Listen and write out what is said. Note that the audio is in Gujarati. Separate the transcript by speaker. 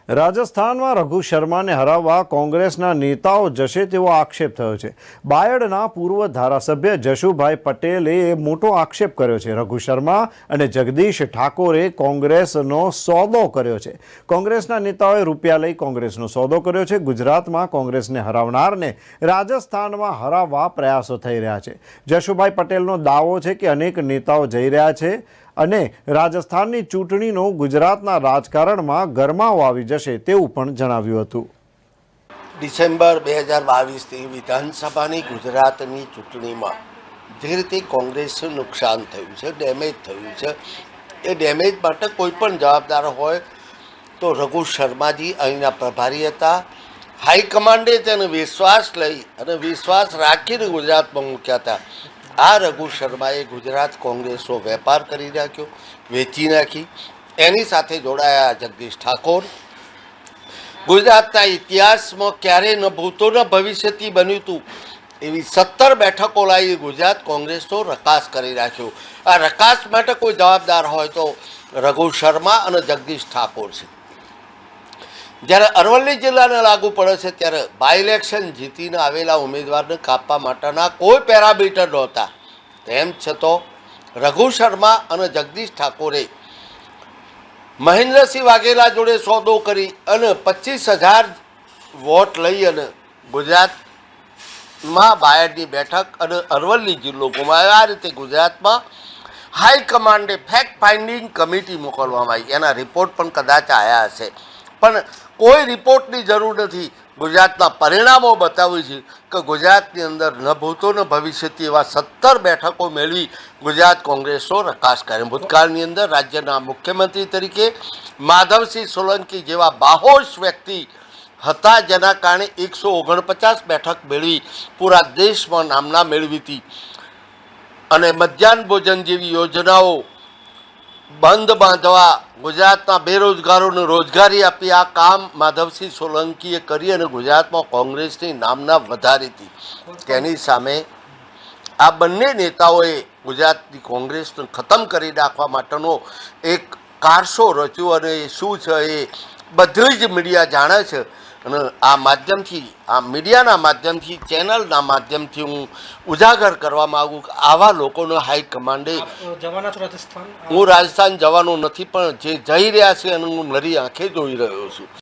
Speaker 1: રાજસ્થાનમાં રઘુ શર્માને હરાવવા કોંગ્રેસના નેતાઓ જશે તેવો આક્ષેપ થયો છે। બાયડના પૂર્વ ધારાસભ્ય જશુભાઈ પટેલે મોટો આક્ષેપ કર્યો છે। રઘુ શર્મા અને જગદીશ ઠાકોરે કોંગ્રેસનો સોદો કર્યો છે। કોંગ્રેસના નેતાઓએ રૂપિયા લઈ કોંગ્રેસનો સોદો કર્યો છે। ગુજરાતમાં કોંગ્રેસને હરાવનારને રાજસ્થાનમાં હરાવવા પ્રયાસો થઈ રહ્યા છે। જશુભાઈ પટેલનો દાવો છે કે અનેક નેતાઓ જઈ રહ્યા છે અને રાજસ્થાનની ચૂંટણીનો ગુજરાતના રાજકારણમાં ગરમાવો આવી જશે તેવું પણ જણાવ્યું હતું।
Speaker 2: ડિસેમ્બર 2022ની વિધાનસભાની ગુજરાતની ચૂંટણીમાં જે રીતે કોંગ્રેસનું નુકસાન થયું છે, ડેમેજ થયું છે, એ ડેમેજ માટે કોઈ પણ જવાબદાર હોય તો રઘુ શર્માજી અહીંના પ્રભારી હતા। હાઈકમાન્ડે તેને વિશ્વાસ લઈ અને વિશ્વાસ રાખીને ગુજરાતમાં મૂક્યા હતા। આ રઘુ શર્માએ ગુજરાત કોંગ્રેસનો વેપાર કરી નાખ્યો, વેચી નાખી। એની સાથે જોડાયા જગદીશ ઠાકોર। ગુજરાતના ઇતિહાસમાં ક્યારેય ન ભૂતો ન ભવિષ્યથી બન્યું હતું એવી 17 બેઠકો લાવી ગુજરાત કોંગ્રેસનો રકાસ કરી નાખ્યો। આ રકાસ માટે કોઈ જવાબદાર હોય તો રઘુ શર્મા અને જગદીશ ઠાકોર છે। જ્યારે અરવલ્લી જિલ્લાને લાગુ પડે છે ત્યારે બાય ઇલેક્શન જીતીને આવેલા ઉમેદવારને કાપવા માટેના કોઈ પેરામીટર નહોતા। તેમ છતાં રઘુ શર્મા અને જગદીશ ઠાકોરે મહેન્દ્રસિંહ વાઘેલા જોડે સોદો કરી અને 25,000 વોટ લઈ અને ગુજરાતમાં બાયડની બેઠક અને અરવલ્લી જિલ્લો ગુમાવ્યો। આ રીતે ગુજરાતમાં હાઈકમાન્ડે ફેક્ટ ફાઇન્ડિંગ કમિટી મોકલવામાં આવી। એના રિપોર્ટ પણ કદાચ આવ્યા હશે, પણ કોઈ રિપોર્ટની જરૂર નથી। ગુજરાતના પરિણામો બતાવ્યું છે કે ગુજરાતની અંદર ન ભૂતો ન ભવિષ્યથી એવા 17 બેઠકો મેળવી ગુજરાત કોંગ્રેસનો રકાસ કરે। ભૂતકાળની અંદર રાજ્યના મુખ્યમંત્રી તરીકે માધવસિંહ સોલંકી જેવા બાહોશ વ્યક્તિ હતા, જેના કારણે 149 બેઠક મેળવી પૂરા દેશમાં નામના મેળવી હતી। અને મધ્યાહન ભોજન જેવી યોજનાઓ બંધ બાંધવા, ગુજરાતના બેરોજગારોને રોજગારી આપી, આ કામ માધવસિંહ સોલંકીએ કરી અને ગુજરાતમાં કોંગ્રેસની નામના વધારી હતી। તેની સામે આ બંને નેતાઓએ ગુજરાતની કોંગ્રેસને ખતમ કરી નાખવા માટેનો એક કારસો રચ્યો અને એ શું છે એ બધી જ મીડિયા જાણે છે। અને આ માધ્યમથી, આ મીડિયાના માધ્યમથી, ચેનલના માધ્યમથી હું ઉજાગર કરવા માગું કે આવા લોકોનો હાઈકમાન્ડે હું રાજસ્થાન જવાનો નથી, પણ જે જઈ રહ્યા છે એનું હું મારી આંખે જોઈ રહ્યો છું।